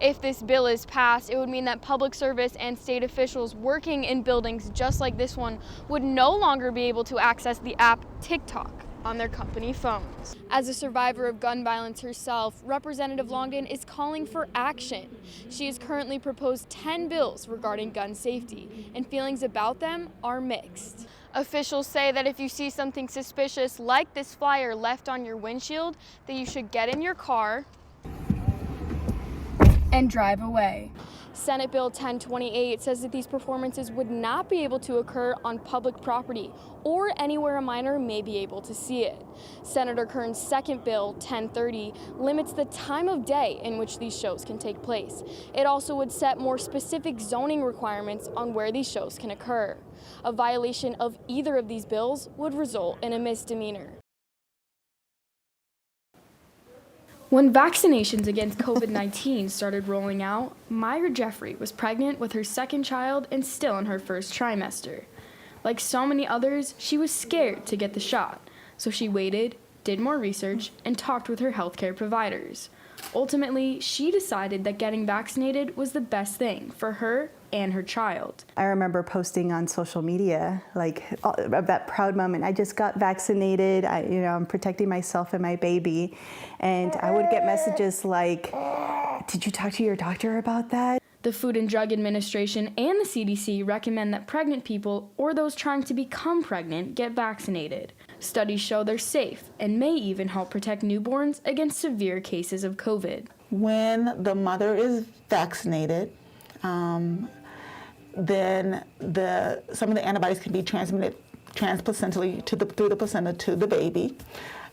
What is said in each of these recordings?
If this bill is passed, it would mean that public service and state officials working in buildings just like this one would no longer be able to access the app TikTok on their company phones. As a survivor of gun violence herself, Representative Longden is calling for action. She has currently proposed 10 bills regarding gun safety, and feelings about them are mixed. Officials say that if you see something suspicious like this flyer left on your windshield, that you should get in your car and drive away. Senate Bill 1028 says that these performances would not be able to occur on public property or anywhere a minor may be able to see it. Senator Kern's second bill, 1030, limits the time of day in which these shows can take place. It also would set more specific zoning requirements on where these shows can occur. A violation of either of these bills would result in a misdemeanor. When vaccinations against COVID-19 started rolling out, Myra Jeffrey was pregnant with her second child and still in her first trimester. Like so many others, she was scared to get the shot, so she waited, did more research, and talked with her healthcare providers. Ultimately, she decided that getting vaccinated was the best thing for her and her child. I remember posting on social media, like that proud moment. I just got vaccinated. I'm protecting myself and my baby. And I would get messages like, did you talk to your doctor about that? The Food and Drug Administration and the CDC recommend that pregnant people or those trying to become pregnant get vaccinated. Studies show they're safe and may even help protect newborns against severe cases of COVID. When the mother is vaccinated, then some of the antibodies can be transmitted transplacentally through the placenta to the baby.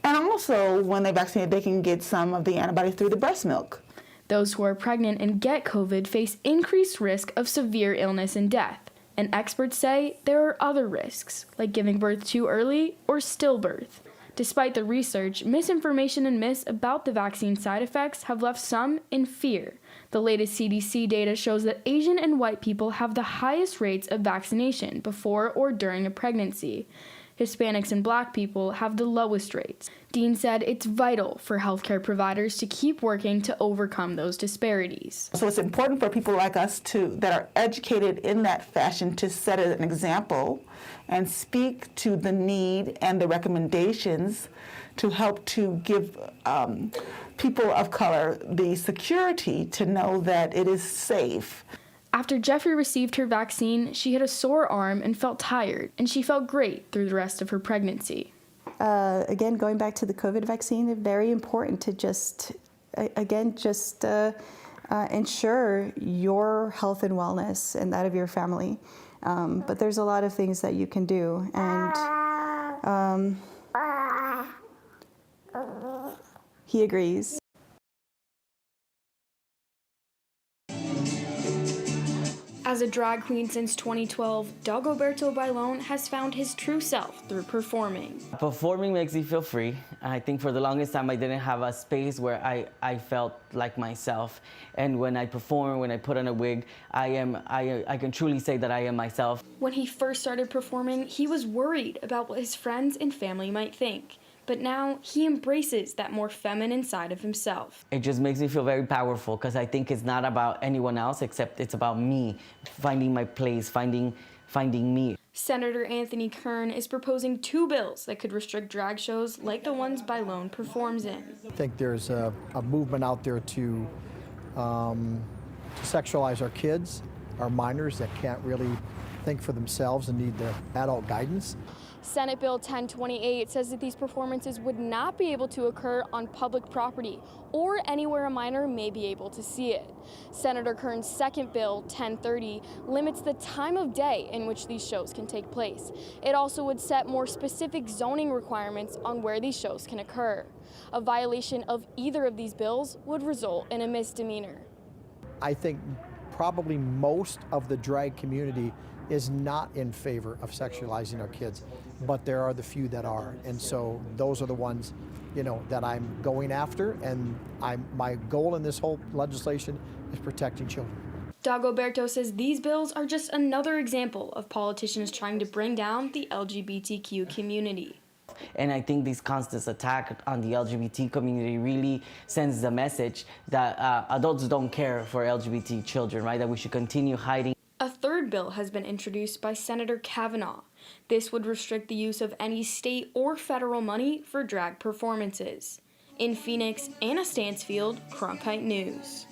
And also, when they're vaccinated, they can get some of the antibodies through the breast milk. Those who are pregnant and get COVID face increased risk of severe illness and death. And experts say there are other risks, like giving birth too early or stillbirth. Despite the research, misinformation and myths about the vaccine side effects have left some in fear. The latest CDC data shows that Asian and white people have the highest rates of vaccination before or during a pregnancy. Hispanics and Black people have the lowest rates. Dean said it's vital for healthcare providers to keep working to overcome those disparities. So it's important for people like us that are educated in that fashion to set an example and speak to the need and the recommendations to help to give people of color the security to know that it is safe. After Jeffrey received her vaccine, she had a sore arm and felt tired, and she felt great through the rest of her pregnancy. Again, going back to the COVID vaccine, it's very important to ensure your health and wellness and that of your family. But there's a lot of things that you can do, and he agrees. As a drag queen since 2012, Dagoberto Bailon has found his true self through performing. Performing makes me feel free. I think for the longest time I didn't have a space where I felt like myself. And when I perform, when I put on a wig, I can truly say that I am myself. When he first started performing, he was worried about what his friends and family might think. But now he embraces that more feminine side of himself. It just makes me feel very powerful because I think it's not about anyone else except it's about me, finding my place, finding me. Senator Anthony Kern is proposing 2 bills that could restrict drag shows like the ones Bailon performs in. I think there's a movement out there to sexualize our kids, our minors that can't really think for themselves and need the adult guidance. Senate Bill 1028 says that these performances would not be able to occur on public property or anywhere a minor may be able to see it. Senator Kern's second bill, 1030, limits the time of day in which these shows can take place. It also would set more specific zoning requirements on where these shows can occur. A violation of either of these bills would result in a misdemeanor. I think probably most of the drag community is not in favor of sexualizing our kids, but there are the few that are, and so those are the ones, that I'm going after, and my goal in this whole legislation is protecting children. Dagoberto says these bills are just another example of politicians trying to bring down the LGBTQ community. And I think this constant attack on the LGBT community really sends the message that adults don't care for LGBT children, right? That we should continue hiding. A third bill has been introduced by Senator Kavanaugh. This would restrict the use of any state or federal money for drag performances. In Phoenix, Anna Stansfield, Cronkite News.